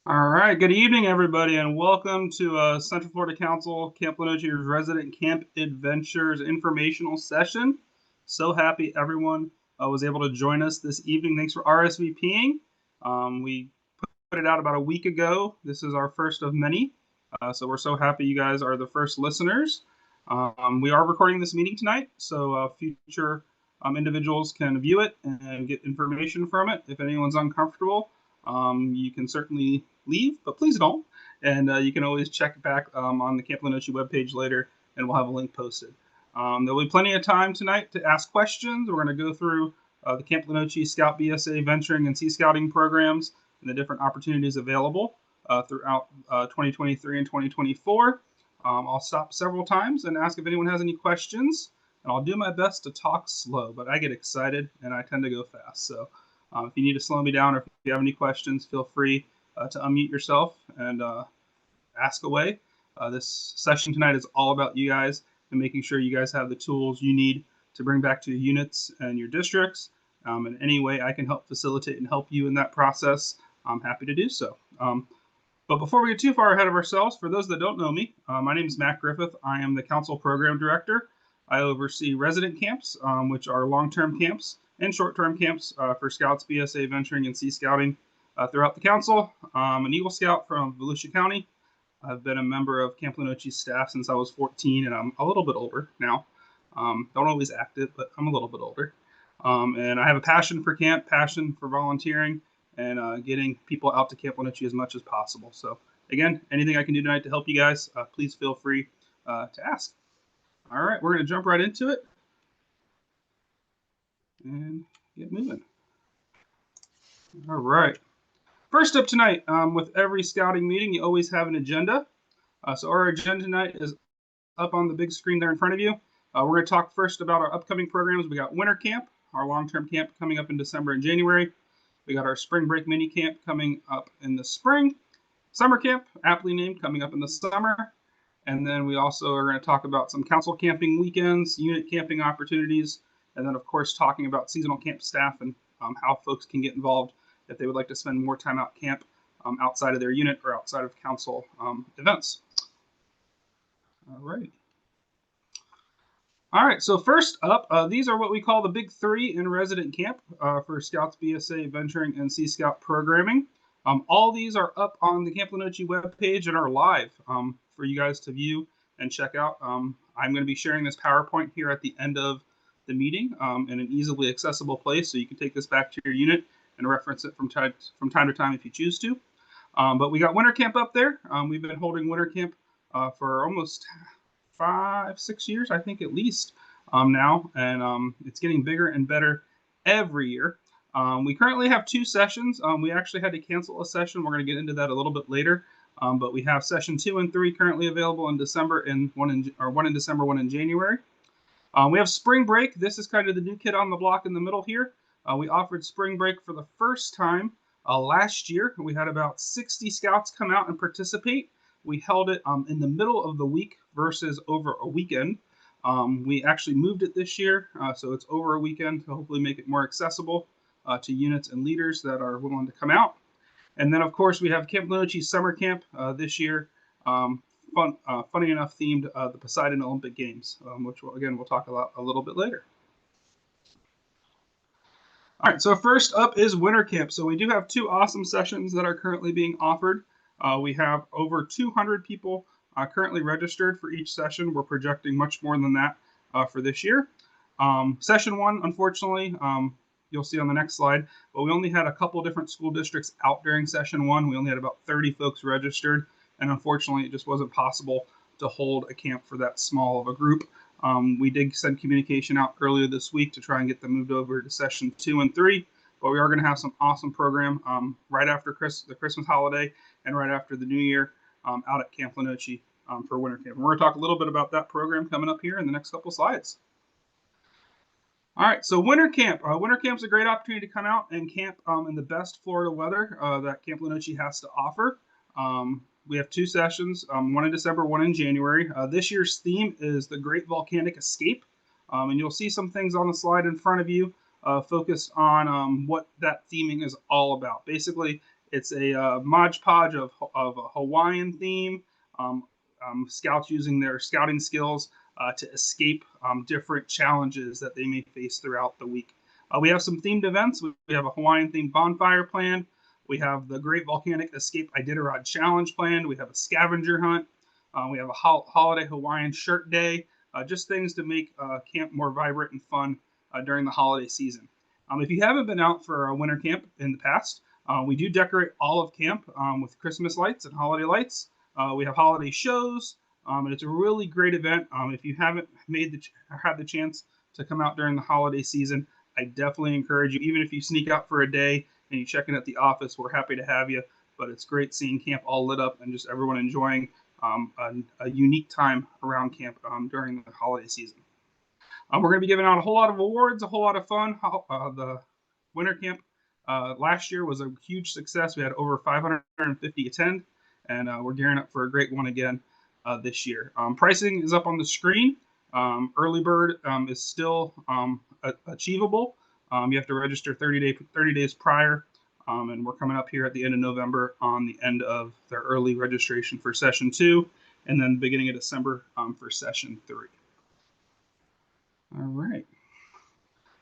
All right, good evening, everybody, and welcome to Central Florida Council Camp Lenoxi's Resident Camp Adventures informational session. So happy everyone was able to join us this evening. Thanks for RSVPing. We put it out about a week ago. This is our first of many, so we're so happy you guys are the first listeners. We are recording this meeting tonight, so future individuals can view it and get information from it. If anyone's uncomfortable, you can certainly leave, but please don't. And you can always check back on the Camp Lenoxi webpage later, and we'll have a link posted. There'll be plenty of time tonight to ask questions. We're going to go through the Camp Lenoxi Scout BSA Venturing and Sea Scouting programs and the different opportunities available throughout 2023 and 2024. I'll stop several times and ask if anyone has any questions, and I'll do my best to talk slow, but I get excited and I tend to go fast. So if you need to slow me down or if you have any questions, feel free to unmute yourself and ask away. This session tonight is all about you guys and making sure you guys have the tools you need to bring back to your units and your districts. In any way I can help facilitate and help you in that process, I'm happy to do so. But before we get too far ahead of ourselves, for those that don't know me, my name is Matt Griffith. I am the Council Program Director. I oversee resident camps, which are long-term camps and short-term camps for Scouts BSA Venturing and Sea Scouting throughout the council. I'm an Eagle Scout from Volusia County. I've been a member of Camp Lenoxi's staff since I was 14, and I'm a little bit older now. Don't always act it, but I'm a little bit older. And I have a passion for camp, passion for volunteering, and getting people out to Camp Lenoxi as much as possible. So again, anything I can do tonight to help you guys, please feel free to ask. All right, we're going to jump right into it and get moving. All right. First up tonight, with every scouting meeting, you always have an agenda. So our agenda tonight is up on the big screen there in front of you. We're going to talk first about our upcoming programs. We got winter camp, our long-term camp coming up in December and January. We got our spring break mini camp coming up in the spring. Summer camp, aptly named, coming up in the summer. And then we also are going to talk about some council camping weekends, unit camping opportunities, and then, of course, talking about seasonal camp staff and how folks can get involved if they would like to spend more time out camp outside of their unit or outside of council events. All right. All right, so first up, these are what we call the big three in resident camp for Scouts BSA Venturing and Sea Scout programming. All these are up on the Camp Lenoxi webpage and are live for you guys to view and check out. I'm going to be sharing this PowerPoint here at the end of the meeting in an easily accessible place, so you can take this back to your unit and reference it from time to time if you choose to. But we got winter camp up there. We've been holding winter camp for almost 5-6 years, I think, at least now, and it's getting bigger and better every year. We currently have 2 sessions. We actually had to cancel a session. We're going to get into that a little bit later, but we have session 2 and 3 currently available in December, and one in December, one in January. We have spring break. This is kind of the new kid on the block in the middle here. We offered spring break for the first time last year. We had about 60 scouts come out and participate. We held it in the middle of the week versus over a weekend. We actually moved it this year, so it's over a weekend to hopefully make it more accessible to units and leaders that are willing to come out. And then, of course, we have Camp Lenoxi Summer Camp this year. Funny enough, themed the Poseidon Olympic Games, which we'll talk about a little bit later. All right, so first up is winter camp. So we do have 2 awesome sessions that are currently being offered. We have over 200 people currently registered for each session. We're projecting much more than that for this year. Session 1, unfortunately, you'll see on the next slide, but we only had a couple different school districts out during session 1. We only had about 30 folks registered, and unfortunately, it just wasn't possible to hold a camp for that small of a group. We did send communication out earlier this week to try and get them moved over to session 2 and 3, but we are going to have some awesome program right after the Christmas holiday and right after the New Year out at Camp Lenoxi for winter camp. And we're going to talk a little bit about that program coming up here in the next couple slides. All right, so winter camp. Winter camp's a great opportunity to come out and camp in the best Florida weather that Camp Lenoxi has to offer. We have 2 sessions, one in December, one in January. This year's theme is the Great Volcanic Escape. And you'll see some things on the slide in front of you focused on what that theming is all about. Basically, It's a modge podge of a Hawaiian theme. Scouts using their scouting skills to escape different challenges that they may face throughout the week. We have some themed events. We have a Hawaiian themed bonfire planned. We have the Great Volcanic Escape Iditarod Challenge planned. We have a scavenger hunt. We have a holiday Hawaiian shirt day. Just things to make camp more vibrant and fun during the holiday season. If you haven't been out for a winter camp in the past, we do decorate all of camp with Christmas lights and holiday lights. We have holiday shows, and it's a really great event. If you haven't had the chance to come out during the holiday season, I definitely encourage you. Even if you sneak out for a day and you check in at the office, we're happy to have you. But it's great seeing camp all lit up and just everyone enjoying a unique time around camp during the holiday season. We're going to be giving out a whole lot of awards, a whole lot of fun. The winter camp last year was a huge success. We had over 550 attend, and we're gearing up for a great one again this year. Pricing is up on the screen. Early bird is still achievable. You have to register 30 days prior, and we're coming up here at the end of November on the end of the early registration for session 2, and then beginning of December for session 3. All right.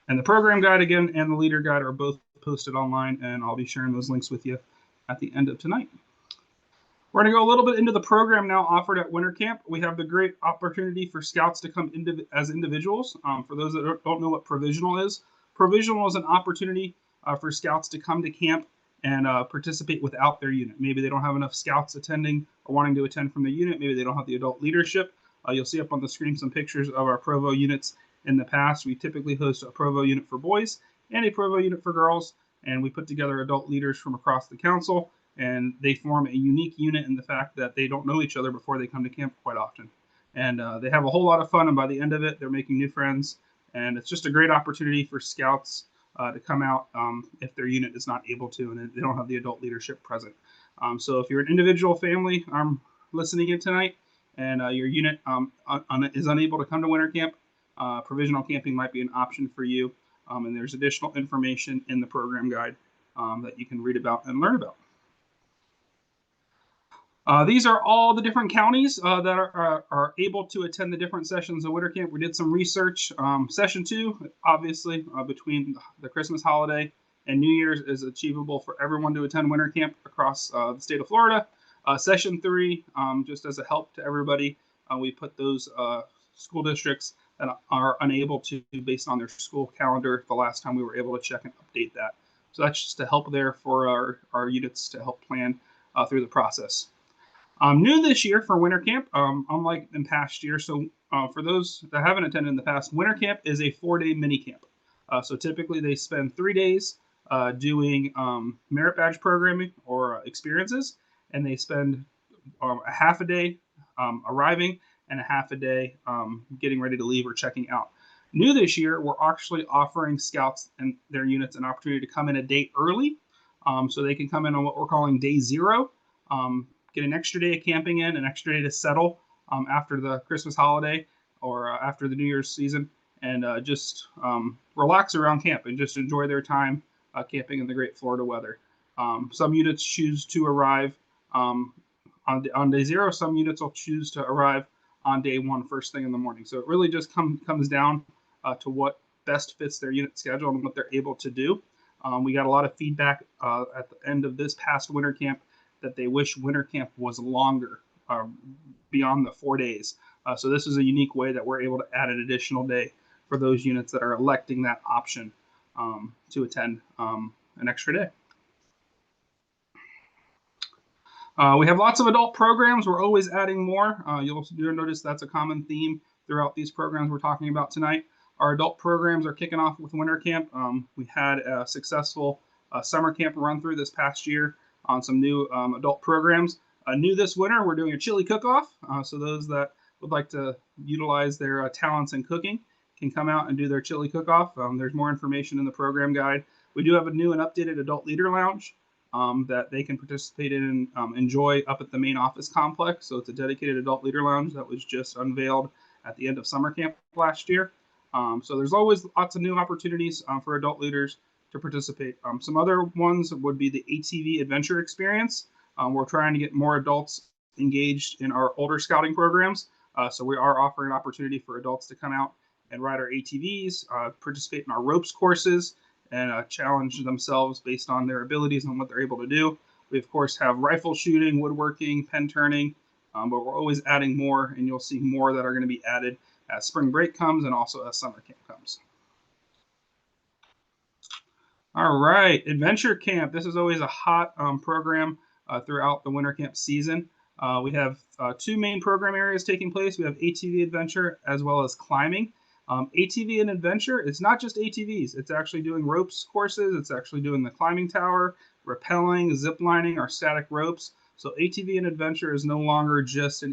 And the program guide again and the leader guide are both posted online, and I'll be sharing those links with you at the end of tonight. We're going to go a little bit into the program now offered at winter camp. We have the great opportunity for scouts to come as individuals. For those that don't know what provisional is an opportunity for scouts to come to camp and participate without their unit. Maybe they don't have enough scouts attending or wanting to attend from their unit. Maybe they don't have the adult leadership. You'll see up on the screen some pictures of our Provo units. In the past, we typically host a Provo unit for boys and a Provo unit for girls, and we put together adult leaders from across the council, and they form a unique unit in the fact that they don't know each other before they come to camp quite often. And they have a whole lot of fun, and by the end of it, they're making new friends, and it's just a great opportunity for scouts to come out if their unit is not able to and they don't have the adult leadership present. So if you're an individual family listening in tonight and your unit is unable to come to winter camp, provisional camping might be an option for you, and there's additional information in the program guide that you can read about and learn about. These are all the different counties that are able to attend the different sessions of winter camp. We did some research. Session 2, obviously, between the Christmas holiday and New Year's, is achievable for everyone to attend winter camp across the state of Florida. Session 3, just as a help to everybody, we put those school districts that are unable to, based on their school calendar, the last time we were able to check and update that. So that's just a help there for our units to help plan through the process. New this year for winter camp, unlike in past years. So for those that haven't attended in the past, winter camp is a 4-day mini camp. So typically they spend 3 days doing merit badge programming or experiences, and they spend a half a day arriving and a half a day getting ready to leave or checking out. New this year, we're actually offering scouts and their units an opportunity to come in a day early, so they can come in on what we're calling day 0, get an extra day of camping in, an extra day to settle after the Christmas holiday or after the New Year's season, and just relax around camp and just enjoy their time camping in the great Florida weather. Some units choose to arrive on day 0. Some units will choose to arrive on day 1, first thing in the morning. So it really just comes down to what best fits their unit schedule and what they're able to do. We got a lot of feedback at the end of this past winter camp that they wish winter camp was longer, beyond the 4 days. So this is a unique way that we're able to add an additional day for those units that are electing that option to attend an extra day. We have lots of adult programs. We're always adding more. You'll notice that's a common theme throughout these programs we're talking about tonight. Our adult programs are kicking off with winter camp. We had a successful summer camp run through this past year on some new adult programs. New this winter, we're doing a chili cook-off. So those that would like to utilize their talents in cooking can come out and do their chili cook-off. There's more information in the program guide. We do have a new and updated adult leader lounge that they can participate in and enjoy up at the main office complex. So it's a dedicated adult leader lounge that was just unveiled at the end of summer camp last year. So there's always lots of new opportunities for adult leaders to participate. Some other ones would be the ATV adventure experience. We're trying to get more adults engaged in our older scouting programs. So we are offering an opportunity for adults to come out and ride our ATVs, participate in our ropes courses, and challenge themselves based on their abilities and what they're able to do. We, of course, have rifle shooting, woodworking, pen turning, but we're always adding more, and you'll see more that are going to be added as spring break comes and also as summer camp comes. All right, Adventure Camp. This is always a hot program throughout the winter camp season. We have two main program areas taking place. We have ATV adventure as well as climbing. ATV and adventure, it's not just ATVs. It's actually doing ropes courses. It's actually doing the climbing tower, rappelling, zip lining, or static ropes. So ATV and adventure is no longer just a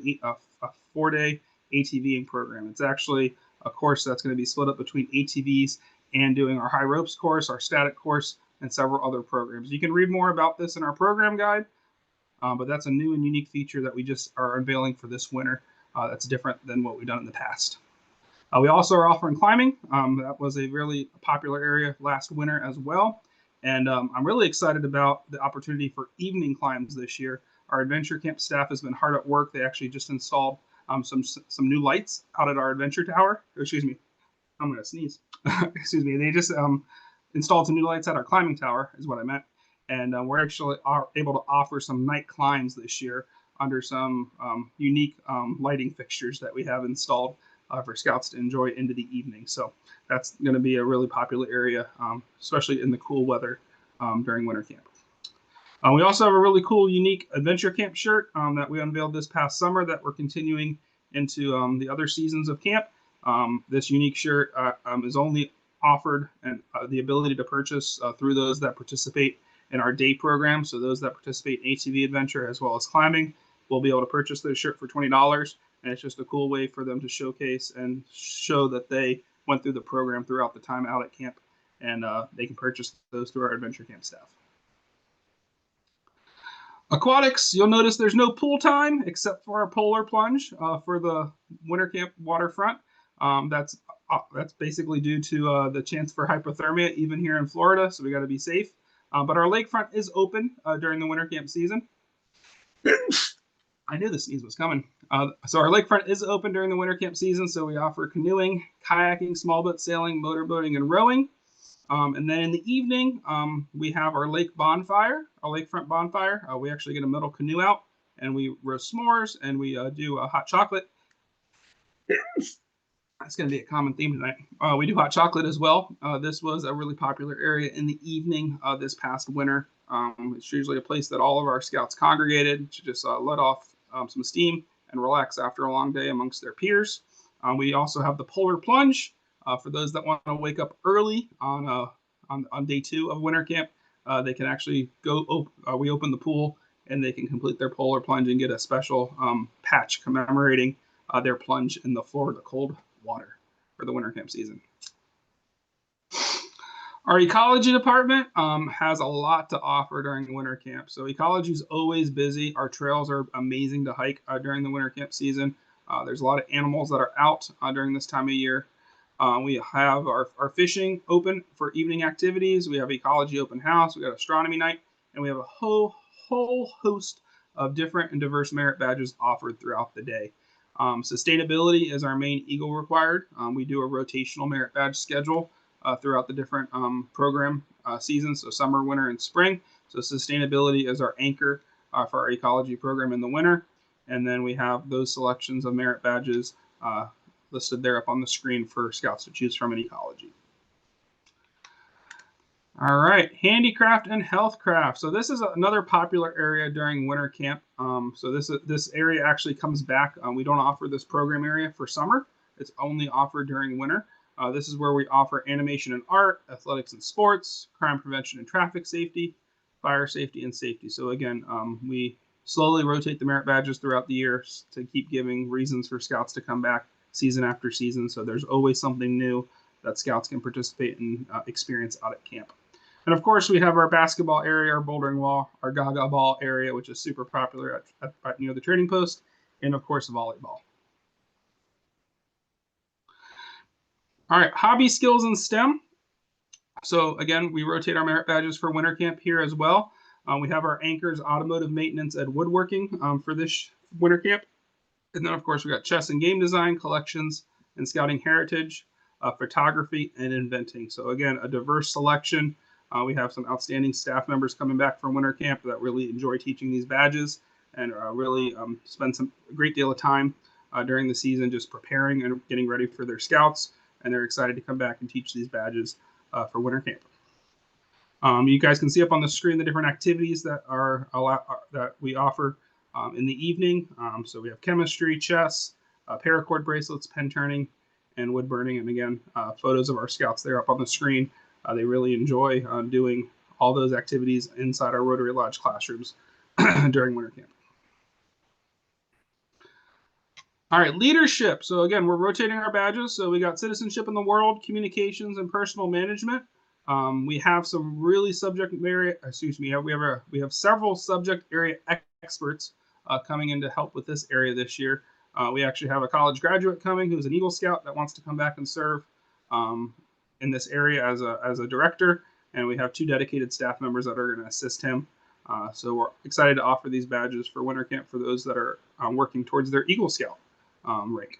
4-day ATVing program. It's actually a course that's going to be split up between ATVs and doing our high ropes course, our static course, and several other programs. You can read more about this in our program guide, but that's a new and unique feature that we just are unveiling for this winter that's different than what we've done in the past. We also are offering climbing. That was a really popular area last winter as well. And I'm really excited about the opportunity for evening climbs this year. Our Adventure Camp staff has been hard at work. They actually just installed some new lights out at our Adventure Tower. Excuse me, I'm going to sneeze. Excuse me. They just installed some new lights at our climbing tower, is what I meant. And we're actually able to offer some night climbs this year under some unique lighting fixtures that we have installed for scouts to enjoy into the evening. So that's going to be a really popular area, especially in the cool weather during winter camp. We also have a really cool, unique Adventure Camp shirt that we unveiled this past summer that we're continuing into the other seasons of camp. This unique shirt is only offered and the ability to purchase through those that participate in our day program. So those that participate in ATV adventure as well as climbing will be able to purchase this shirt for $20. And it's just a cool way for them to showcase and show that they went through the program throughout the time out at camp. And they can purchase those through our Adventure Camp staff. Aquatics, you'll notice there's no pool time except for our polar plunge for the winter camp waterfront. That's basically due to the chance for hypothermia even here in Florida, so we got to be safe. But our lakefront is open during the winter camp season. I knew the sneeze was coming. So our lakefront is open during the winter camp season, so we offer canoeing, kayaking, small boat sailing, motorboating, and rowing. And then in the evening, we have our lake bonfire, our lakefront bonfire. We actually get a metal canoe out, and we roast s'mores, and we do hot chocolate. That's going to be a common theme tonight. We do hot chocolate as well. This was a really popular area in the evening this past winter. It's usually a place that all of our scouts congregated to just let off some steam and relax after a long day amongst their peers. We also have the polar plunge for those that want to wake up early on day 2 of winter camp. They can actually go. We open the pool and they can complete their polar plunge and get a special patch commemorating their plunge in the Florida cold water for the winter camp season. Our ecology department has a lot to offer during winter camp. So ecology is always busy. Our trails are amazing to hike during the winter camp season. There's a lot of animals that are out during this time of year. We have our fishing open for evening activities. We have ecology open house. We got astronomy night, and we have a whole host of different and diverse merit badges offered throughout the day. Sustainability is our main EAGLE required. We do a rotational merit badge schedule throughout the different program seasons, so summer, winter, and spring. So sustainability is our anchor for our ecology program in the winter. And then we have those selections of merit badges listed there up on the screen for scouts to choose from in ecology. All right, handicraft and healthcraft. So this is another popular area during winter camp. So this area actually comes back. We don't offer this program area for summer. It's only offered during winter. This is where we offer animation and art, athletics and sports, crime prevention and traffic safety, fire safety and safety. So again, we slowly rotate the merit badges throughout the year to keep giving reasons for scouts to come back season after season. So there's always something new that scouts can participate and experience out at camp. And of course, we have our basketball area, our bouldering wall, our gaga ball area, which is super popular at near the trading post, and of course, volleyball. All right, hobby skills in STEM. So again, we rotate our merit badges for winter camp here as well. We have our anchors, automotive maintenance, and woodworking for this winter camp. And then, of course, we got chess and game design, collections, and scouting heritage, photography, and inventing. So again, a diverse selection. We have some outstanding staff members coming back from winter camp that really enjoy teaching these badges and really spend a great deal of time during the season just preparing and getting ready for their scouts. And they're excited to come back and teach these badges for winter camp. You guys can see up on the screen the different activities that that we offer in the evening. So we have chemistry, chess, paracord bracelets, pen turning, and wood burning. And again, photos of our scouts there up on the screen. They really enjoy doing all those activities inside our Rotary Lodge classrooms during winter camp. All right, leadership. So again, we're rotating our badges. So we got citizenship in the world, communications, and personal management. We have some really subject area. Excuse me. We have several subject area experts coming in to help with this area this year. We actually have a college graduate coming who's an Eagle Scout that wants to come back and serve in this area as a director, and we have 2 dedicated staff members that are going to assist him. So we're excited to offer these badges for winter camp for those that are working towards their Eagle Scout rank.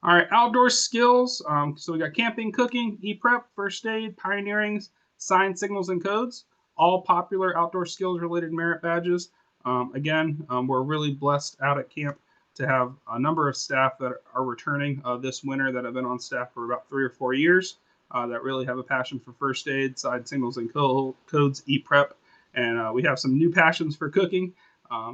All right, outdoor skills. So we got camping, cooking, e-prep, first aid, pioneering, sign signals and codes, all popular outdoor skills related merit badges. Again, we're really blessed out at camp to have a number of staff that are returning this winter that have been on staff for about 3 or 4 years that really have a passion for first aid, sign signals and codes, e-prep, and we have some new passions for cooking.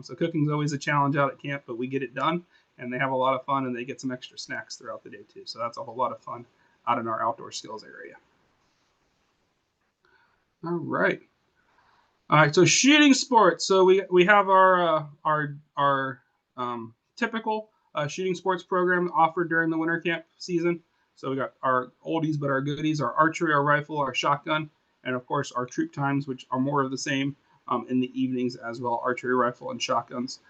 So cooking is always a challenge out at camp, but we get it done. And they have a lot of fun, and they get some extra snacks throughout the day too. So that's a whole lot of fun out in our outdoor skills area. All right. All right. So shooting sports. So we have our typical shooting sports program offered during the winter camp season. So we got our oldies but our goodies, our archery, our rifle, our shotgun, and of course our troop times, which are more of the same in the evenings as well, archery, rifle, and shotguns.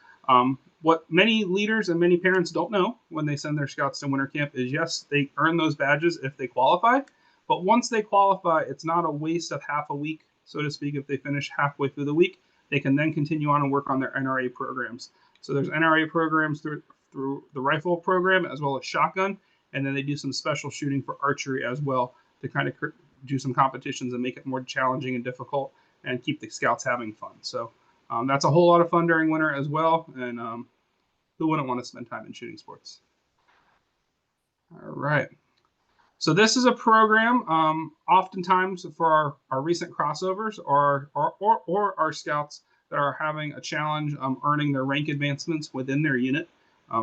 What many leaders and many parents don't know when they send their scouts to winter camp is, yes, they earn those badges if they qualify, but once they qualify, it's not a waste of half a week, so to speak. If they finish halfway through the week, they can then continue on and work on their NRA programs. So there's NRA programs through the rifle program as well as shotgun, and then they do some special shooting for archery as well to kind of do some competitions and make it more challenging and difficult and keep the scouts having fun. So that's a whole lot of fun during winter as well, and who wouldn't want to spend time in shooting sports? All right. So this is a program oftentimes for our recent crossovers or our scouts that are having a challenge earning their rank advancements within their unit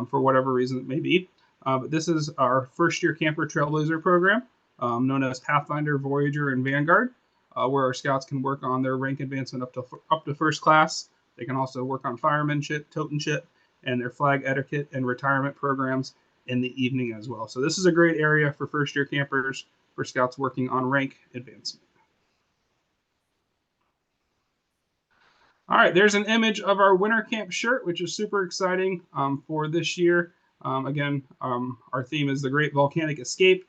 for whatever reason it may be. But this is our first-year Camper Trailblazer program known as Pathfinder, Voyager, and Vanguard, where our scouts can work on their rank advancement up to first class. They can also work on firemanship, totemship, and their flag etiquette and retirement programs in the evening as well. So this is a great area for first-year campers, for scouts working on rank advancement. All right, there's an image of our winter camp shirt, which is super exciting for this year. Again, our theme is the Great Volcanic Escape.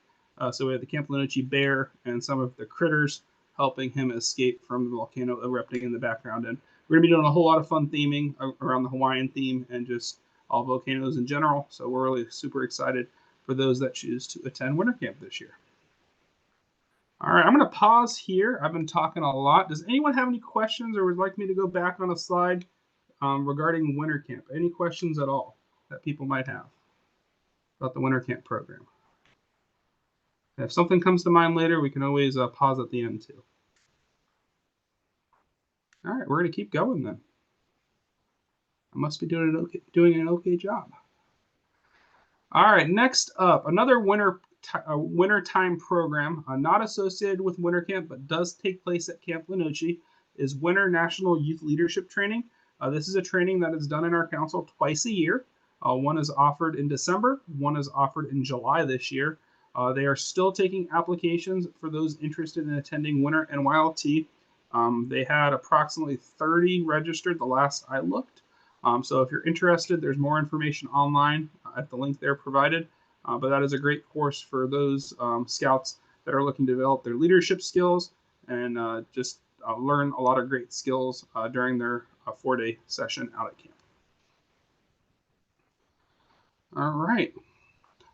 So we have the Camp Lenoci bear and some of the critters helping him escape from the volcano erupting in the background. And we're going to be doing a whole lot of fun theming around the Hawaiian theme and just all volcanoes in general. So we're really super excited for those that choose to attend winter camp this year. All right, I'm going to pause here. I've been talking a lot. Does anyone have any questions or would like me to go back on a slide regarding winter camp? Any questions at all that people might have about the winter camp program? If something comes to mind later, we can always pause at the end too. All right, we're going to keep going then. I must be doing an okay job. All right, next up, another wintertime program, not associated with winter camp, but does take place at Camp Lenoci, is Winter National Youth Leadership Training. This is a training that is done in our council twice a year. One is offered in December, one is offered in July this year. They are still taking applications for those interested in attending Winter NYLT. They had approximately 30 registered the last I looked. So if you're interested, there's more information online at the link there provided. But that is a great course for those scouts that are looking to develop their leadership skills and just learn a lot of great skills during their 4-day session out at camp. All right.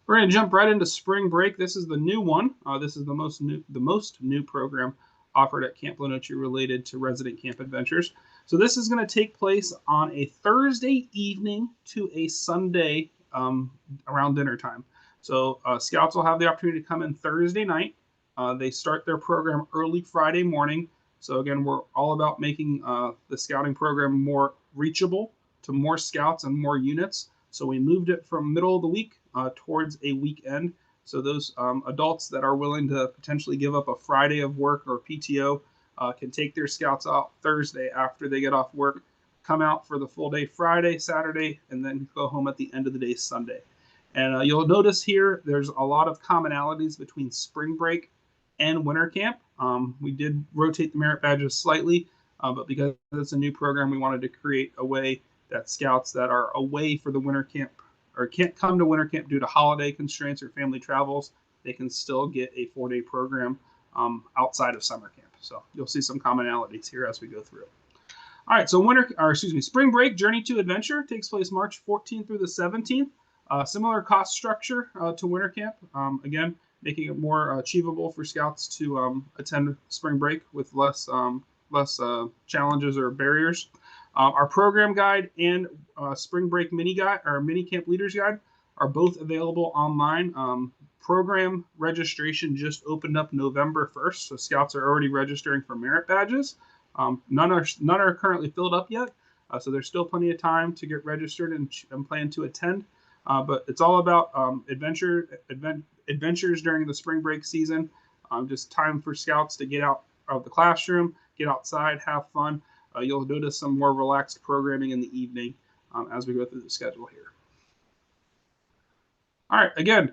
We're going to jump right into spring break. This is the new one. This is the most new program offered at Camp Lenoci related to resident camp adventures. So this is going to take place on a Thursday evening to a Sunday around dinner time. So scouts will have the opportunity to come in Thursday night. They start their program early Friday morning. So again, we're all about making the scouting program more reachable to more scouts and more units. So we moved it from middle of the week towards a weekend. So those adults that are willing to potentially give up a Friday of work or PTO can take their scouts out Thursday after they get off work, come out for the full day Friday, Saturday, and then go home at the end of the day Sunday. And you'll notice here there's a lot of commonalities between spring break and winter camp. We did rotate the merit badges slightly, but because it's a new program, we wanted to create a way that scouts that are away for the winter camp or can't come to winter camp due to holiday constraints or family travels, they can still get a 4-day program outside of summer camp. So you'll see some commonalities here as we go through. All right, so spring break Journey to Adventure takes place March 14th through the 17th. Similar cost structure to winter camp. Again, making it more achievable for scouts to attend spring break with less challenges or barriers. Our program guide and spring break mini camp leaders guide are both available online. Program registration just opened up November 1st, so scouts are already registering for merit badges. None are currently filled up yet, so there's still plenty of time to get registered and plan to attend. But it's all about adventures during the spring break season. Just time for scouts to get out of the classroom, get outside, have fun. You'll notice some more relaxed programming in the evening as we go through the schedule here. All right, again,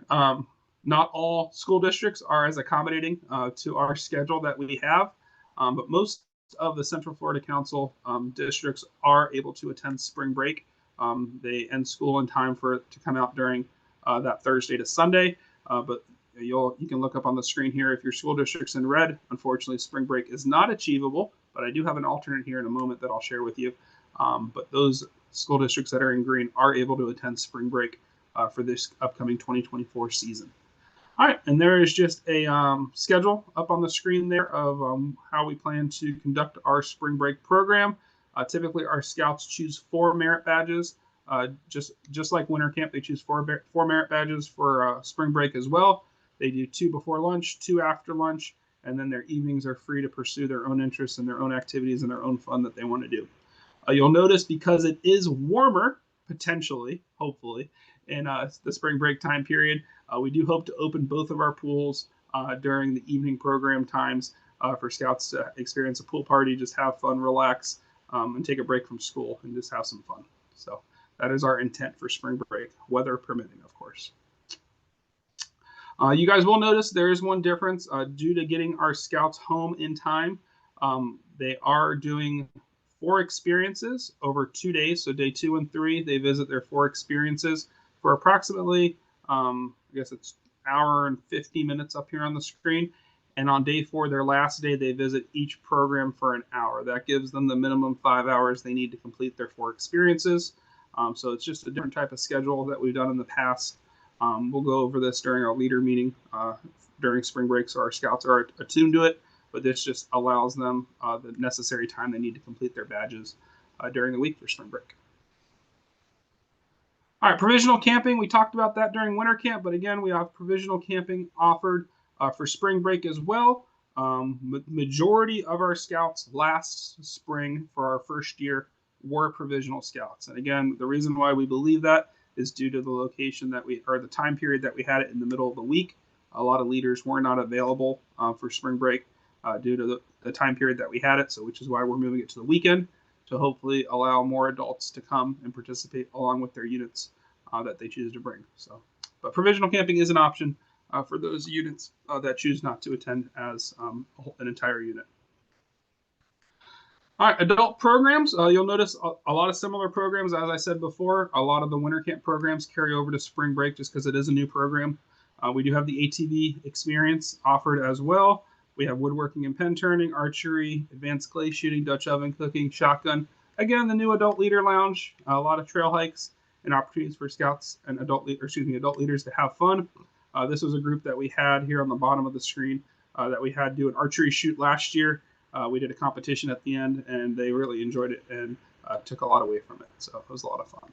not all school districts are as accommodating to our schedule that we have, but most of the Central Florida Council districts are able to attend spring break. They end school in time for it to come out during that Thursday to Sunday, but you can look up on the screen here if your school district's in red. Unfortunately, spring break is not achievable, but I do have an alternate here in a moment that I'll share with you. But those school districts that are in green are able to attend spring break for this upcoming 2024 season. All right, and there is just a schedule up on the screen there of how we plan to conduct our spring break program. Typically, our scouts choose 4 merit badges. Just like winter camp, they choose 4 merit badges for spring break as well. They do 2 before lunch, 2 after lunch, and then their evenings are free to pursue their own interests and their own activities and their own fun that they want to do. You'll notice because it is warmer, potentially, hopefully, in the spring break time period, we do hope to open both of our pools during the evening program times for scouts to experience a pool party, just have fun, relax, and take a break from school and just have some fun. So that is our intent for spring break, weather permitting, of course. You guys will notice there is one difference due to getting our scouts home in time. They are doing 4 experiences over 2 days. So day 2 and 3, they visit their 4 experiences for approximately, I guess it's hour and 50 minutes up here on the screen. And on day 4, their last day, they visit each program for an hour. That gives them the minimum 5 hours they need to complete their 4 experiences. So it's just a different type of schedule that we've done in the past. We'll go over this during our leader meeting during spring break, so our scouts are attuned to it, but this just allows them the necessary time they need to complete their badges during the week for spring break. All right, provisional camping. We talked about that during winter camp, but again, we have provisional camping offered for spring break as well. Majority of our scouts last spring for our first year were provisional scouts. And again, the reason why we believe that is due to the location or the time period that we had it in the middle of the week. A lot of leaders were not available for spring break due to the time period that we had it. So which is why we're moving it to the weekend to hopefully allow more adults to come and participate along with their units that they choose to bring. So, but provisional camping is an option for those units that choose not to attend as an entire unit. All right, adult programs. You'll notice a lot of similar programs. As I said before, a lot of the winter camp programs carry over to spring break just because it is a new program. We do have the ATV experience offered as well. We have woodworking and pen turning, archery, advanced clay shooting, Dutch oven cooking, shotgun. Again, the new adult leader lounge, a lot of trail hikes and opportunities for scouts and adult leaders to have fun. This was a group that we had here on the bottom of the screen that we had do an archery shoot last year. We did a competition at the end, and they really enjoyed it and took a lot away from it. So it was a lot of fun.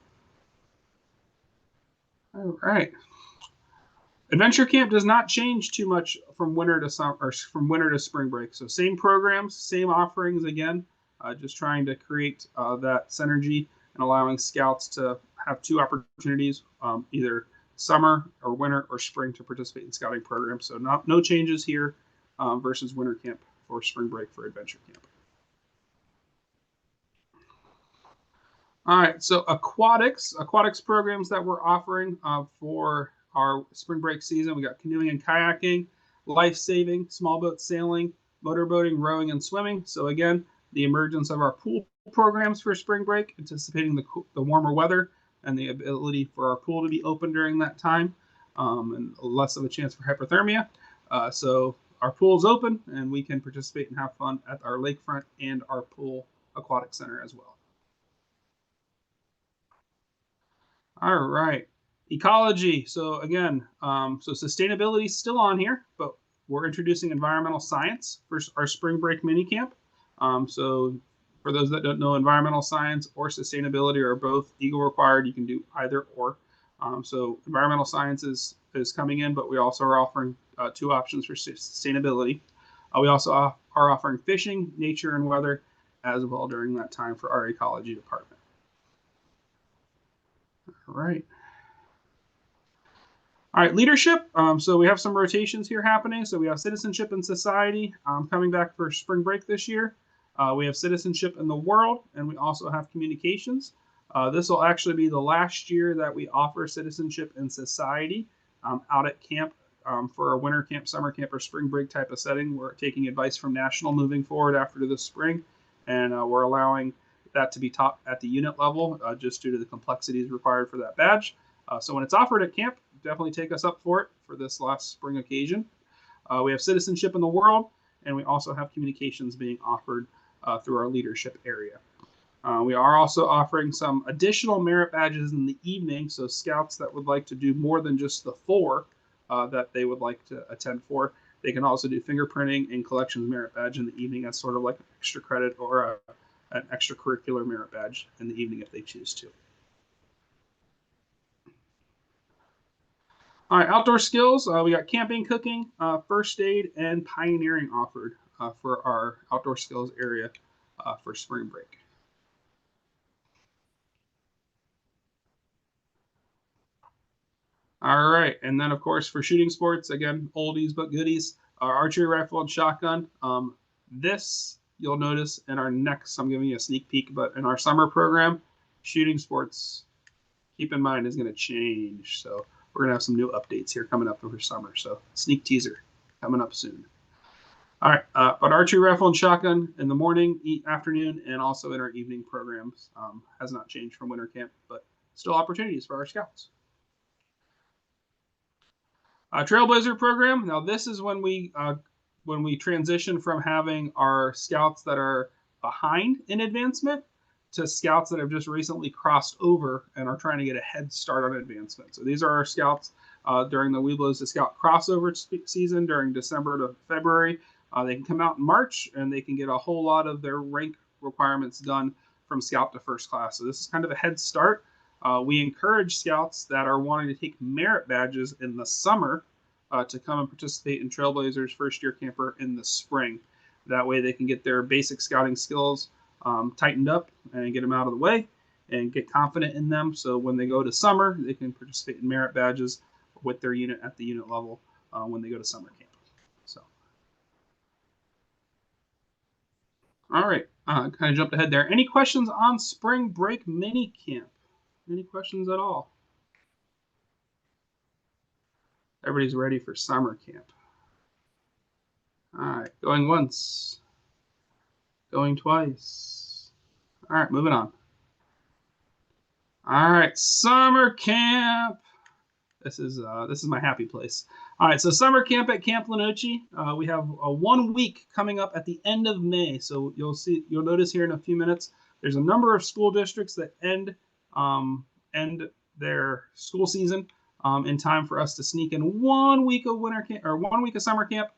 All right. Adventure camp does not change too much from winter to summer or from winter to spring break. So same programs, same offerings again. Just trying to create that synergy and allowing scouts to have two opportunities, either summer or winter or spring, to participate in scouting programs. So no changes here versus winter camp for spring break for adventure camp. All right, so aquatics programs that we're offering for our spring break season. We got canoeing and kayaking, life saving, small boat sailing, motorboating, rowing, and swimming. So again, the emergence of our pool programs for spring break, anticipating the warmer weather and the ability for our pool to be open during that time, and less of a chance for hypothermia. So our pool is open, and we can participate and have fun at our lakefront and our pool aquatic center as well. All right. Ecology. So again, so sustainability is still on here, but we're introducing environmental science for our spring break mini camp. So for those that don't know, environmental science or sustainability are both Eagle required. You can do either or. So environmental science is coming in, but we also are offering two options for sustainability. We also are offering fishing, nature, and weather as well during that time for our ecology department. All right. All right, leadership. So we have some rotations here happening. So we have citizenship and society coming back for spring break this year. We have citizenship in the world, and we also have communications. This will actually be the last year that we offer citizenship and society out at camp for a winter camp, summer camp, or spring break type of setting. We're taking advice from National moving forward after the spring, and we're allowing that to be taught at the unit level just due to the complexities required for that badge. So when it's offered at camp, definitely take us up for it for this last spring occasion. We have citizenship in the world, and we also have communications being offered through our leadership area. We are also offering some additional merit badges in the evening, so scouts that would like to do more than just the four that they would like to attend for, they can also do fingerprinting and collections merit badge in the evening as sort of like an extra credit or an extracurricular merit badge in the evening if they choose to. All right, outdoor skills. We got camping, cooking, first aid, and pioneering offered for our outdoor skills area for spring break. All right, and then of course for shooting sports, again, oldies but goodies, our archery rifle and shotgun. This you'll notice in our next, I'm giving you a sneak peek, but in our summer program, shooting sports, keep in mind, is going to change. So we're going to have some new updates here coming up over summer. So sneak teaser coming up soon. All right, but archery rifle and shotgun in the morning, afternoon, and also in our evening programs has not changed from winter camp, but still opportunities for our scouts. Trailblazer program. Now this is when we transition from having our scouts that are behind in advancement to scouts that have just recently crossed over and are trying to get a head start on advancement. So these are our scouts during the Weeblos to Scout crossover season during December to February. They can come out in March and they can get a whole lot of their rank requirements done from Scout to first class. So this is kind of a head start. We encourage scouts that are wanting to take merit badges in the summer to come and participate in Trailblazers First Year Camper in the spring. That way they can get their basic scouting skills tightened up and get them out of the way and get confident in them. So when they go to summer, they can participate in merit badges with their unit at the unit level when they go to summer camp. So, all right, kind of jumped ahead there. Any questions on spring break mini camp? Any questions at all? Everybody's ready for summer camp. All right, going once. Going twice. All right, moving on. All right, summer camp. This is my happy place. All right, so summer camp at Camp Lenoche. We have a 1 week coming up at the end of May. So you'll notice here in a few minutes, there's a number of school districts that end their school season in time for us to sneak in 1 week of winter camp or 1 week of summer camp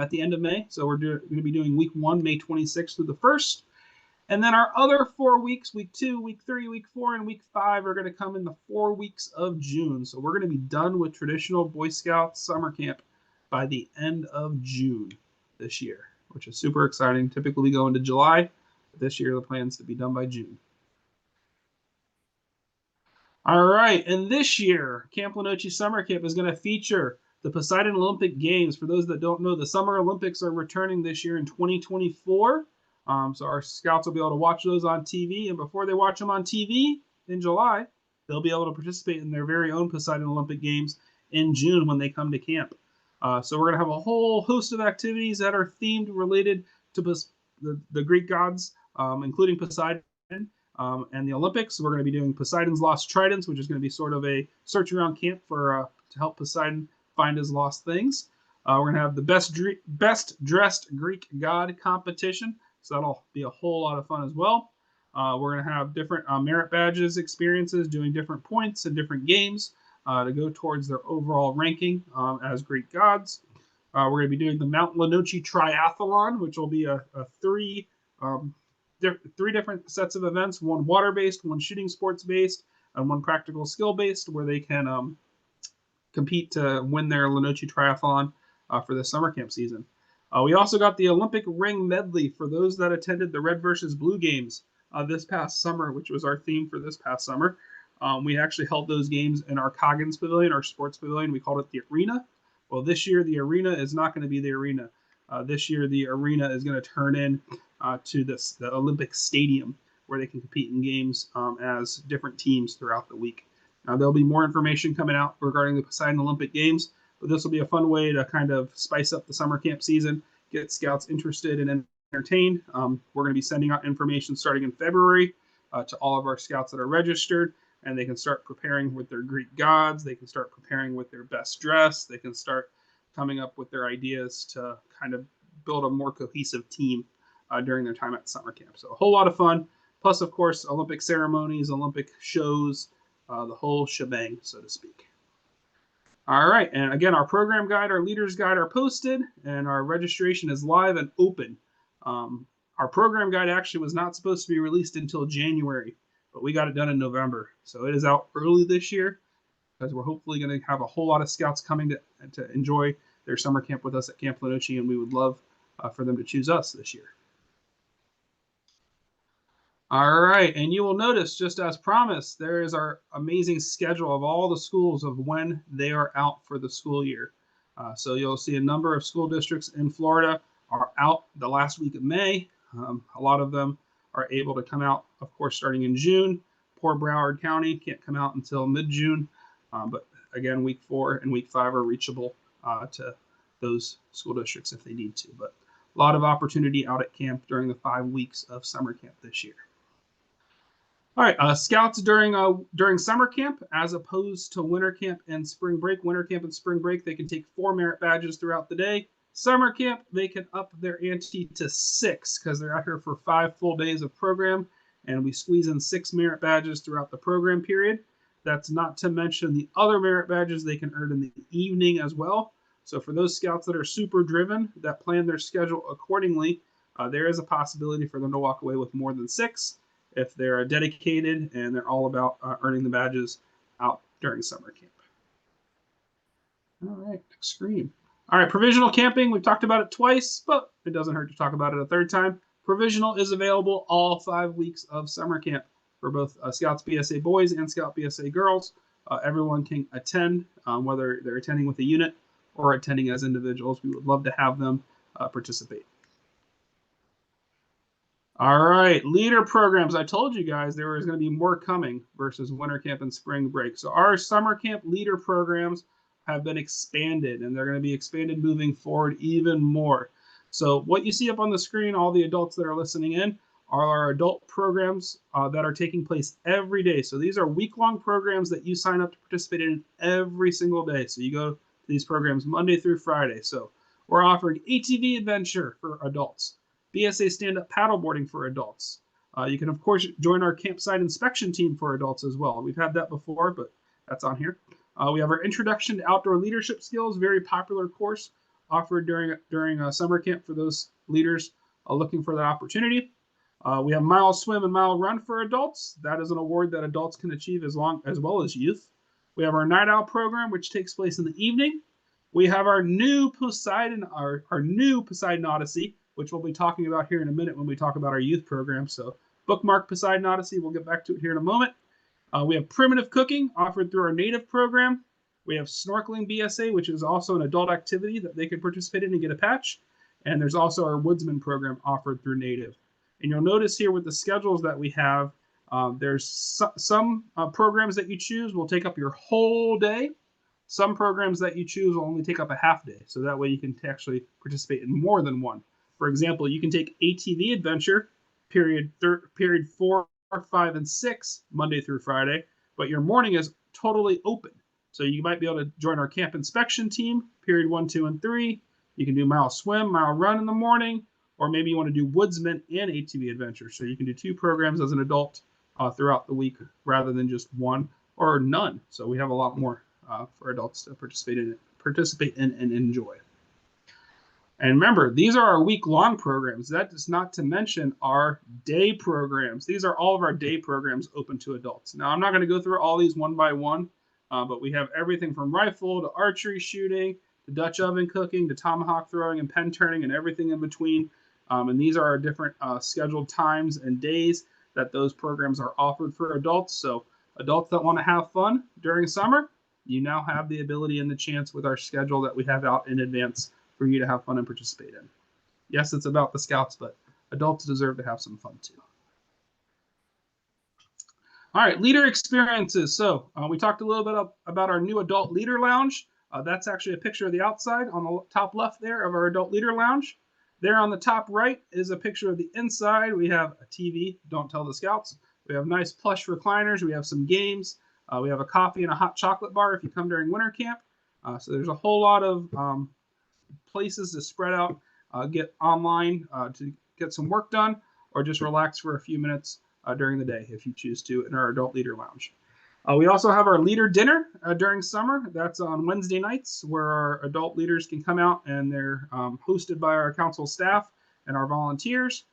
at the end of May. So we're going to be doing week 1, May 26th through the 1st. And then our other 4 weeks, week 2, week 3, week 4, and week 5, are going to come in the 4 weeks of June. So we're going to be done with traditional Boy Scout summer camp by the end of June this year, which is super exciting. Typically, we go into July, but this year the plan is to be done by June. All right, and this year, Camp Lenoche Summer Camp is going to feature the Poseidon Olympic Games. For those that don't know, the Summer Olympics are returning this year in 2024. So our scouts will be able to watch those on TV, and before they watch them on TV in July, they'll be able to participate in their very own Poseidon Olympic Games in June when they come to camp. So we're going to have a whole host of activities that are themed related to the Greek gods, including Poseidon. And the Olympics. We're going to be doing Poseidon's Lost Tridents, which is going to be sort of a search around camp for to help Poseidon find his lost things. We're going to have the best dressed Greek god competition, so that'll be a whole lot of fun as well. We're going to have different merit badges experiences, doing different points and different games to go towards their overall ranking as Greek gods. We're going to be doing the Mount Lenoche Triathlon, which will be a three different sets of events: one water-based, one shooting sports-based, and one practical skill-based, where they can compete to win their Lenoche Triathlon for the summer camp season. We also got the Olympic ring medley for those that attended the Red versus Blue games this past summer, which was our theme for this past summer. We actually held those games in our Coggins Pavilion, our sports pavilion. We called it the Arena. Well, this year the arena is not going to be the arena. This year the arena is going to turn in to the Olympic Stadium, where they can compete in games as different teams throughout the week. Now, there'll be more information coming out regarding the Poseidon Olympic Games, but this will be a fun way to kind of spice up the summer camp season, get scouts interested and entertained. We're going to be sending out information starting in February to all of our scouts that are registered, and they can start preparing with their Greek gods. They can start preparing with their best dress. They can start coming up with their ideas to kind of build a more cohesive team during their time at summer camp. So a whole lot of fun. Plus, of course, Olympic ceremonies, Olympic shows, the whole shebang, so to speak. All right, and again, our program guide, our leaders guide are posted, and our registration is live and open. Our program guide actually was not supposed to be released until January, but we got it done in November. So it is out early this year, because we're hopefully going to have a whole lot of scouts coming to enjoy their summer camp with us at Camp Lenoche, and we would love for them to choose us this year. All right, and you will notice, just as promised, there is our amazing schedule of all the schools of when they are out for the school year. So you'll see a number of school districts in Florida are out the last week of May. A lot of them are able to come out, of course, starting in June. Poor Broward County can't come out until mid-June, but again, week 4 and week 5 are reachable to those school districts if they need to. But a lot of opportunity out at camp during the 5 weeks of summer camp this year. All right, scouts during summer camp, as opposed to winter camp and spring break. Winter camp and spring break, they can take 4 merit badges throughout the day. Summer camp, they can up their ante to 6 because they're out here for 5 full days of program, and we squeeze in 6 merit badges throughout the program period. That's not to mention the other merit badges they can earn in the evening as well. So for those scouts that are super driven, that plan their schedule accordingly, there is a possibility for them to walk away with more than 6 if they're dedicated and they're all about earning the badges out during summer camp. All right, next screen. All right, provisional camping. We've talked about it twice, but it doesn't hurt to talk about it a third time. Provisional is available all 5 weeks of summer camp for both Scouts BSA boys and Scout BSA girls. Everyone can attend, whether they're attending with a unit or attending as individuals. We would love to have them participate. All right, leader programs. I told you guys there was going to be more coming versus winter camp and spring break. So our summer camp leader programs have been expanded, and they're going to be expanded moving forward even more. So what you see up on the screen, all the adults that are listening in, are our adult programs that are taking place every day. So these are week-long programs that you sign up to participate in every single day. So you go to these programs Monday through Friday. So we're offering ATV adventure for adults, BSA stand-up paddleboarding for adults. You can, of course, join our campsite inspection team for adults as well. We've had that before, but that's on here. We have our Introduction to Outdoor Leadership Skills, very popular course offered during summer camp for those leaders looking for that opportunity. We have Mile Swim and Mile Run for adults. That is an award that adults can achieve as well as youth. We have our Night Owl program, which takes place in the evening. We have our new Poseidon Odyssey, which we'll be talking about here in a minute when we talk about our youth program. So bookmark Poseidon Odyssey. We'll get back to it here in a moment. We have primitive cooking offered through our native program. We have snorkeling BSA, which is also an adult activity that they can participate in and get a patch. And there's also our woodsman program offered through native. And you'll notice here with the schedules that we have, there's some programs that you choose will take up your whole day. Some programs that you choose will only take up a half day. So that way you can actually participate in more than one. For example, you can take ATV adventure, period 4, 5, and 6, Monday through Friday, but your morning is totally open. So you might be able to join our camp inspection team, period 1, 2, and 3. You can do Mile Swim, Mile Run in the morning, or maybe you want to do woodsman and ATV adventure. So you can do 2 programs as an adult throughout the week rather than just one or none. So we have a lot more for adults to participate in and enjoy. And remember, these are our week-long programs. That is not to mention our day programs. These are all of our day programs open to adults. Now, I'm not going to go through all these one by one, but we have everything from rifle to archery shooting to Dutch oven cooking to tomahawk throwing and pen turning and everything in between. And these are our different scheduled times and days that those programs are offered for adults. So adults that want to have fun during summer, you now have the ability and the chance with our schedule that we have out in advance for you to have fun and participate in. Yes, it's about the Scouts, but adults deserve to have some fun too. All right, leader experiences. So we talked a little bit about our new adult leader lounge. That's actually a picture of the outside on the top left there of our adult leader lounge. There on the top right is a picture of the inside. We have a TV, don't tell the Scouts. We have nice plush recliners. We have some games. We have a coffee and a hot chocolate bar if you come during winter camp. So there's a whole lot of places to spread out, get online to get some work done, or just relax for a few minutes during the day if you choose to in our adult leader lounge. We also have our leader dinner during summer. That's on Wednesday nights where our adult leaders can come out, and they're hosted by our council staff and our volunteers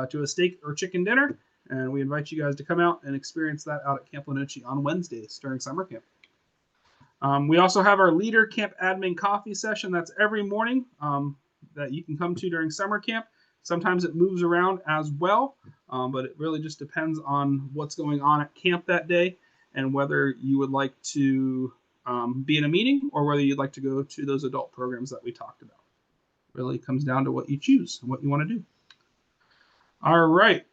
to a steak or chicken dinner. And we invite you guys to come out and experience that out at Camp Lenoci on Wednesdays during summer camp. We also have our leader camp admin coffee session. That's every morning that you can come to during summer camp. Sometimes it moves around as well, but it really just depends on what's going on at camp that day and whether you would like to be in a meeting or whether you'd like to go to those adult programs that we talked about. It really comes down to what you choose and what you want to do. All right.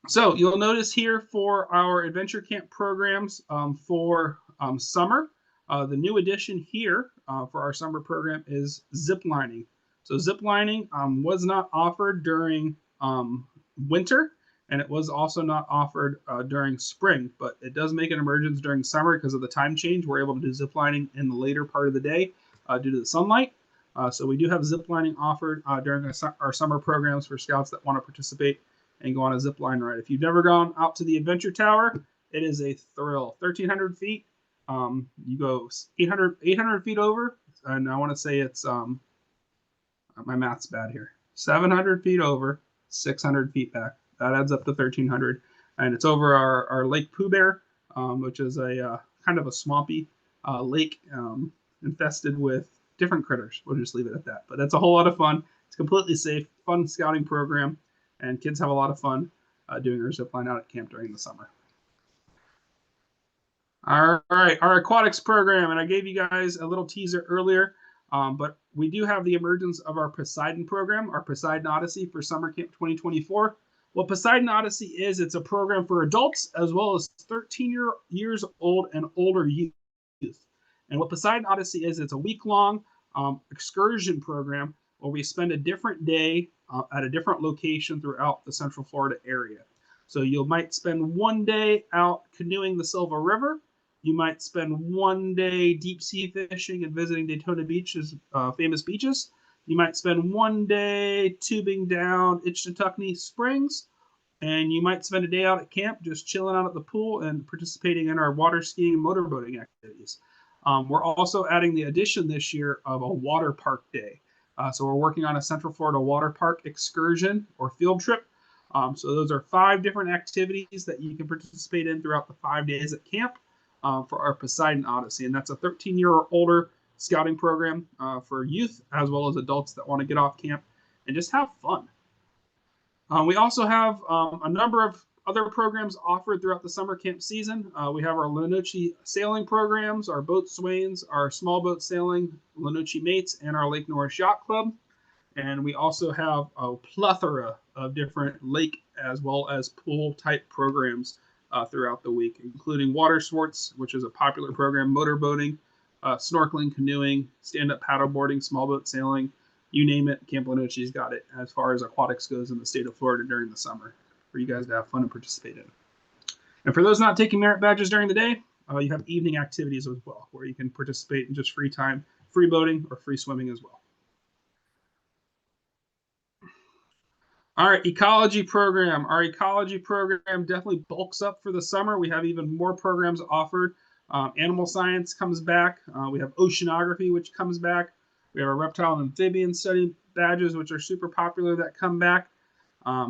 So you'll notice here for our adventure camp programs for summer, the new addition here for our summer program is zip lining. So zip lining was not offered during winter, and it was also not offered during spring, but it does make an emergence during summer because of the time change. We're able to do zip lining in the later part of the day due to the sunlight. So we do have zip lining offered during our summer programs for Scouts that want to participate and go on a zip line ride. If you've never gone out to the Adventure Tower, it is a thrill. 1,300 feet. You go 800 feet over, and I want to say it's, my math's bad here, 700 feet over, 600 feet back. That adds up to 1,300, and it's over our Lake Pooh Bear, which is a kind of a swampy lake infested with different critters. We'll just leave it at that. But that's a whole lot of fun. It's completely safe, fun scouting program, and kids have a lot of fun doing our zip line out at camp during the summer. All right, our aquatics program, and I gave you guys a little teaser earlier, but we do have the emergence of our Poseidon program, our Poseidon Odyssey for Summer Camp 2024. What Poseidon Odyssey is, it's a program for adults as well as 13 years old and older youth. And what Poseidon Odyssey is, it's a week-long excursion program where we spend a different day at a different location throughout the Central Florida area. So you might spend one day out canoeing the Silver River. You might spend one day deep sea fishing and visiting Daytona Beach's famous beaches. You might spend one day tubing down Itchitucknee Springs, and you might spend a day out at camp just chilling out at the pool and participating in our water skiing and motorboating activities. We're also adding the addition this year of a water park day. So we're working on a Central Florida water park excursion or field trip. So those are 5 different activities that you can participate in throughout the 5 days at camp for our Poseidon Odyssey. And that's a 13-year or older scouting program for youth as well as adults that want to get off camp and just have fun. We also have a number of other programs offered throughout the summer camp season. We have our La Noche sailing programs, our boat swains, our small boat sailing, La Noche mates, and our Lake Norris Yacht Club. And we also have a plethora of different lake as well as pool type programs throughout the week, including water sports, which is a popular program, motorboating, snorkeling, canoeing, stand-up paddleboarding, small boat sailing, you name it, Camp La Noche's got it as far as aquatics goes in the state of Florida during the summer for you guys to have fun and participate in. And for those not taking merit badges during the day, you have evening activities as well, where you can participate in just free time, free boating, or free swimming as well. All right, ecology program. Our ecology program definitely bulks up for the summer. We have even more programs offered. Animal science comes back. We have oceanography, which comes back. We have our reptile and amphibian study badges, which are super popular that come back.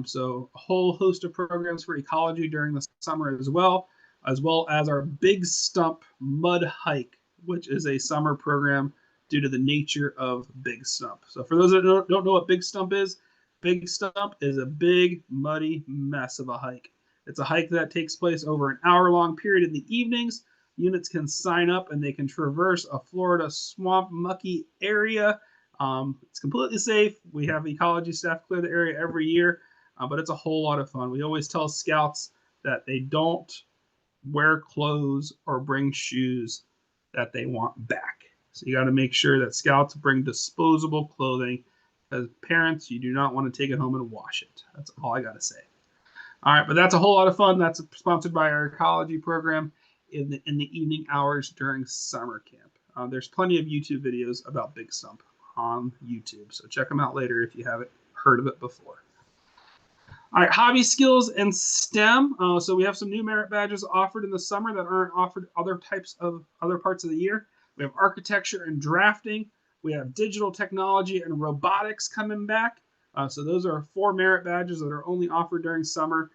So a whole host of programs for ecology during the summer as well as our Big Stump Mud Hike, which is a summer program due to the nature of Big Stump. So for those that don't know what Big Stump is a big, muddy mess of a hike. It's a hike that takes place over an hour-long period in the evenings. Units can sign up and they can traverse a Florida swamp mucky area. It's completely safe. We have ecology staff clear the area every year, but it's a whole lot of fun. We always tell scouts that they don't wear clothes or bring shoes that they want back. So you got to make sure that scouts bring disposable clothing. As parents, you do not want to take it home and wash it. That's all I got to say. All right, but that's a whole lot of fun. That's sponsored by our ecology program in the evening hours during summer camp. There's plenty of YouTube videos about Big Stump on YouTube, so check them out later if you haven't heard of it before. All right, hobby skills and STEM. So we have some new merit badges offered in the summer that aren't offered other parts of the year. We have architecture and drafting. We have digital technology and robotics coming back. So those are 4 merit badges that are only offered during summer.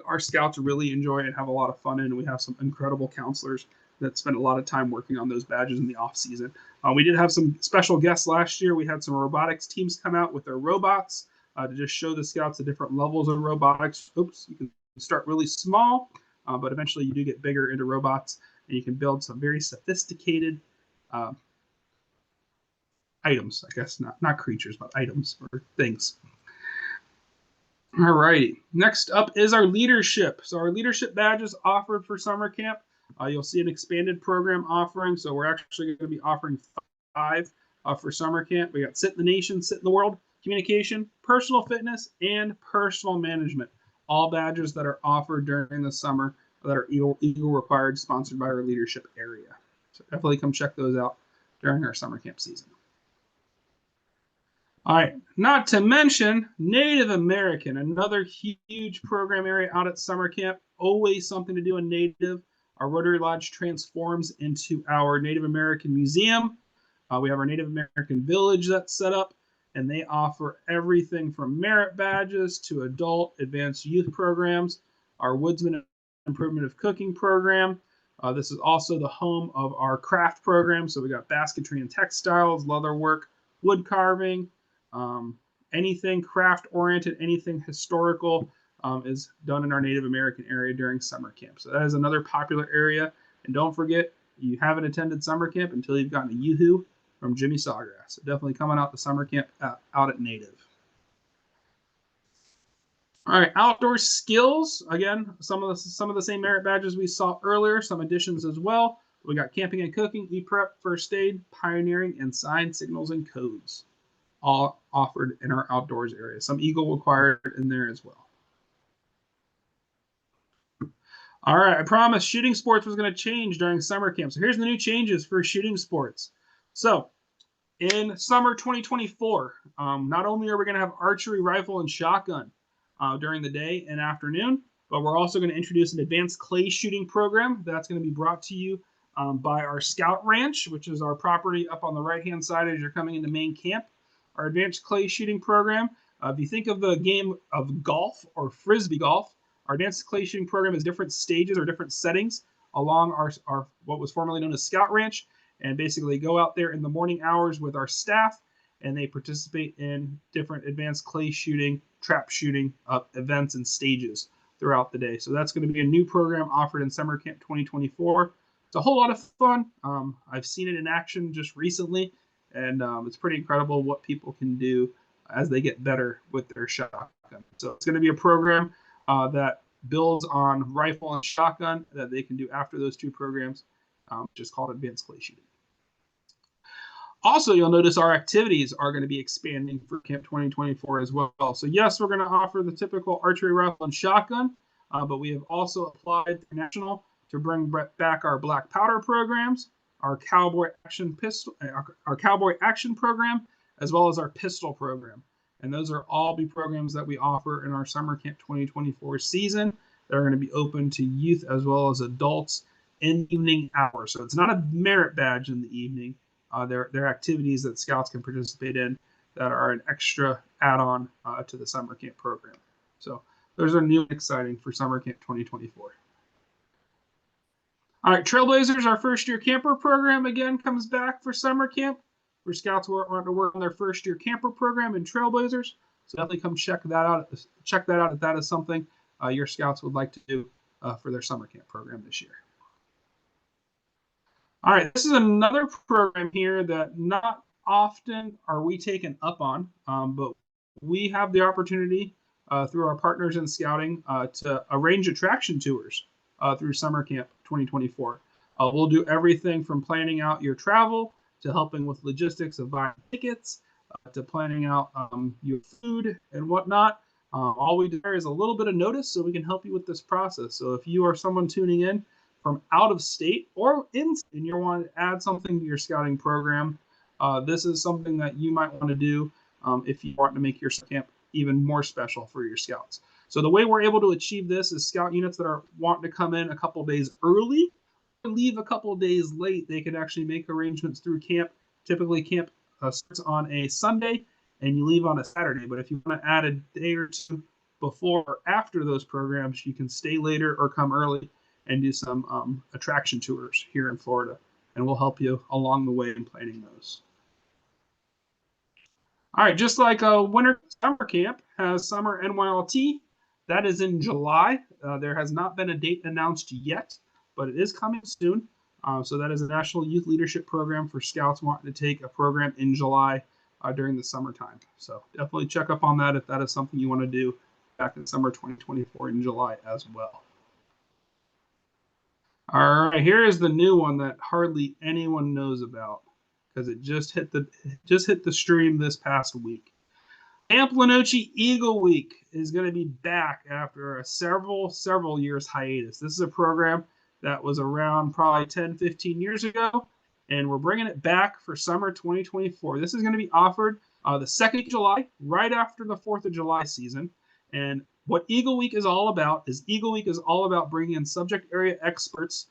Our scouts really enjoy and have a lot of fun in. We have some incredible counselors that spend a lot of time working on those badges in the off season. We did have some special guests last year. We had some robotics teams come out with their robots to just show the scouts the different levels of robotics. Oops, you can start really small, but eventually you do get bigger into robots, and you can build some very sophisticated items, I guess, not creatures, but items or things. All righty. Next up is our leadership. So our leadership badges offered for summer camp. You'll see an expanded program offering. So we're actually going to be offering 5 for summer camp. We got Sit in the Nation, Sit in the World, Communication, Personal Fitness, and Personal Management. All badges that are offered during the summer that are Eagle required, sponsored by our leadership area. So definitely come check those out during our summer camp season. All right, not to mention Native American, another huge program area out at summer camp. Always something to do in Native. Our Rotary Lodge transforms into our Native American Museum. We have our Native American Village that's set up, and they offer everything from merit badges to adult advanced youth programs. Our Woodsman Improvement of Cooking program. This is also the home of our craft program. So we got basketry and textiles, leather work, wood carving, anything craft oriented, anything historical is done in our Native American area during summer camp. So that is another popular area. And don't forget, you haven't attended summer camp until you've gotten a yoo-hoo from Jimmy Sawgrass. So definitely coming out to summer camp out at Native. All right, outdoor skills. Again, some of the same merit badges we saw earlier, some additions as well. We got camping and cooking, e-prep, first aid, pioneering, and sign signals and codes. all offered in our outdoors area. Some Eagle required in there as well. All right, I promised shooting sports was going to change during summer camp. So here's the new changes for shooting sports. So in summer 2024, not only are we going to have archery, rifle, and shotgun during the day and afternoon, but we're also going to introduce an advanced clay shooting program that's going to be brought to you by our Scout Ranch, which is our property up on the right-hand side as you're coming into main camp. Our advanced clay shooting program, if you think of the game of golf or frisbee golf, our advanced clay shooting program is different stages or different settings along our what was formerly known as Scout Ranch, and basically go out there in the morning hours with our staff, and they participate in different advanced clay shooting, trap shooting events and stages throughout the day. So that's going to be a new program offered in Summer Camp 2024. It's a whole lot of fun. I've seen it in action just recently, and it's pretty incredible what people can do as they get better with their shotgun. So it's going to be a program that builds on rifle and shotgun that they can do after those two programs, which is called advanced clay shooting. Also, you'll notice our activities are going to be expanding for Camp 2024 as well. So yes, we're going to offer the typical archery, rifle, and shotgun, but we have also applied Informational to bring back our black powder programs, our cowboy action program, as well as our pistol program. And those are all be programs that we offer in our Summer Camp 2024 season that are going to be open to youth as well as adults in evening hours. So it's not a merit badge in the evening. They're activities that Scouts can participate in that are an extra add-on to the Summer Camp program. So those are new and exciting for Summer Camp 2024. All right, Trailblazers, our first-year camper program, again, comes back for Summer Camp, where Scouts want to work on their first-year camper program in Trailblazers. So definitely come check that out. Check that out if that is something your Scouts would like to do for their Summer Camp program this year. All right, this is another program here that not often are we taken up on, but we have the opportunity through our partners in Scouting to arrange attraction tours through Summer Camp 2024. We'll do everything from planning out your travel to helping with logistics of buying tickets to planning out your food and whatnot. All we desire is a little bit of notice so we can help you with this process. So if you are someone tuning in from out of state or in and you want to add something to your scouting program, this is something that you might want to do if you want to make your camp even more special for your Scouts. So the way we're able to achieve this is Scout units that are wanting to come in a couple days early or leave a couple days late. They can actually make arrangements through camp. Typically, camp starts on a Sunday and you leave on a Saturday. But if you want to add a day or two before or after those programs, you can stay later or come early and do some attraction tours here in Florida. And we'll help you along the way in planning those. All right, just like winter summer camp has summer NYLT, that is in July. There has not been a date announced yet, but it is coming soon. So that is a National Youth Leadership Program for Scouts wanting to take a program in July during the summertime. So definitely check up on that if that is something you want to do back in summer 2024 in July as well. All right, here is the new one that hardly anyone knows about because it just hit the stream this past week. Camp Lenoche Eagle Week is going to be back after a several years hiatus. This is a program that was around probably 10, 15 years ago, and we're bringing it back for summer 2024. This is going to be offered the 2nd of July, right after the 4th of July season. And what Eagle Week is all about is bringing in subject area experts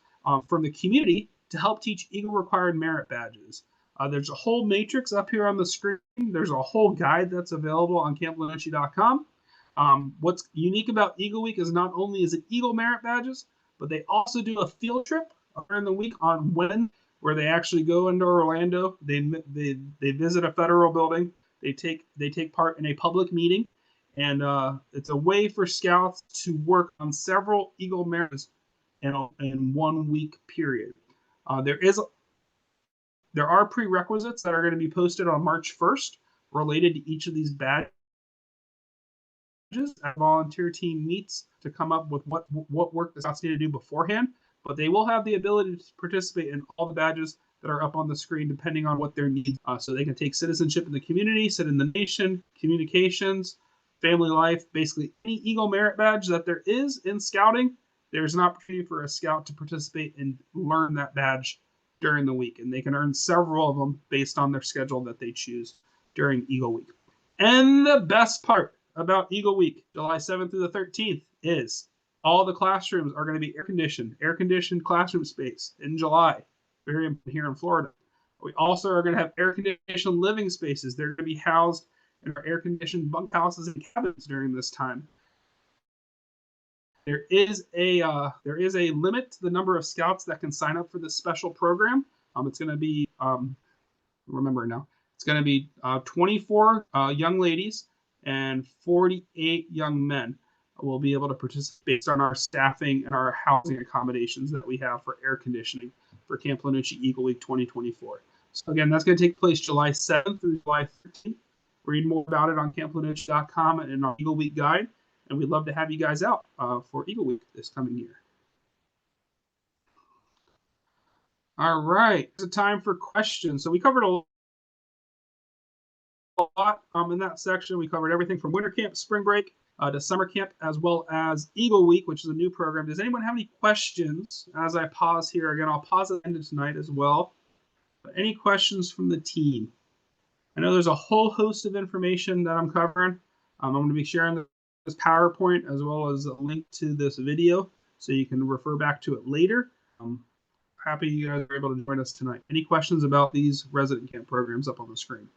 from the community to help teach Eagle required merit badges. There's a whole matrix up here on the screen. There's a whole guide that's available on camplenoche.com. What's unique about Eagle Week is not only is it Eagle merit badges, but they also do a field trip during the week on Wednesday where they actually go into Orlando. They visit a federal building. They take part in a public meeting, and it's a way for Scouts to work on several Eagle merits in 1 week period. There are prerequisites that are going to be posted on March 1st related to each of these badges. A volunteer team meets to come up with what work the Scouts need to do beforehand, but they will have the ability to participate in all the badges that are up on the screen depending on what their needs are. So they can take citizenship in the community, sit in the nation, communications, family life, basically any Eagle Merit badge that there is in scouting. There's an opportunity for a scout to participate and learn that badge during the week. And they can earn several of them based on their schedule that they choose during Eagle Week. And the best part about Eagle Week, July 7th through the 13th, is all the classrooms are going to be air conditioned classroom space in July. Very important here in Florida. We also are going to have air conditioned living spaces. They're going to be housed in our air conditioned bunkhouses and cabins during this time. There is a limit to the number of scouts that can sign up for this special program. It's going to be remember now. It's going to be 24 young ladies and 48 young men will be able to participate based on our staffing and our housing accommodations that we have for air conditioning for Camp Lenucci Eagle Week 2024. So again, that's going to take place July 7th through July 13th. Read more about it on camplenucci.com and in our Eagle Week guide. And we'd love to have you guys out for Eagle Week this coming year. All right, it's time for questions. So we covered a lot in that section. We covered everything from winter camp, spring break, to summer camp, as well as Eagle Week, which is a new program. Does anyone have any questions as I pause here? Again, I'll pause at the end of tonight as well. But any questions from the team? I know there's a whole host of information that I'm covering. I'm going to be sharing this PowerPoint as well as a link to this video so you can refer back to it later. I'm happy you guys are able to join us tonight. Any questions about these resident camp programs up on the screen?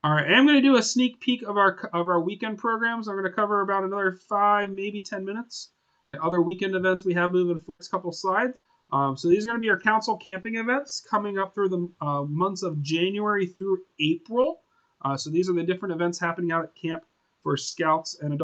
All right, I'm going to do a sneak peek of our weekend programs. I'm going to cover about another 5, maybe 10 minutes. The other weekend events we have moving for the next couple slides. So these are going to be our council camping events coming up through the months of January through April. So these are the different events happening out at camp for scouts and adults.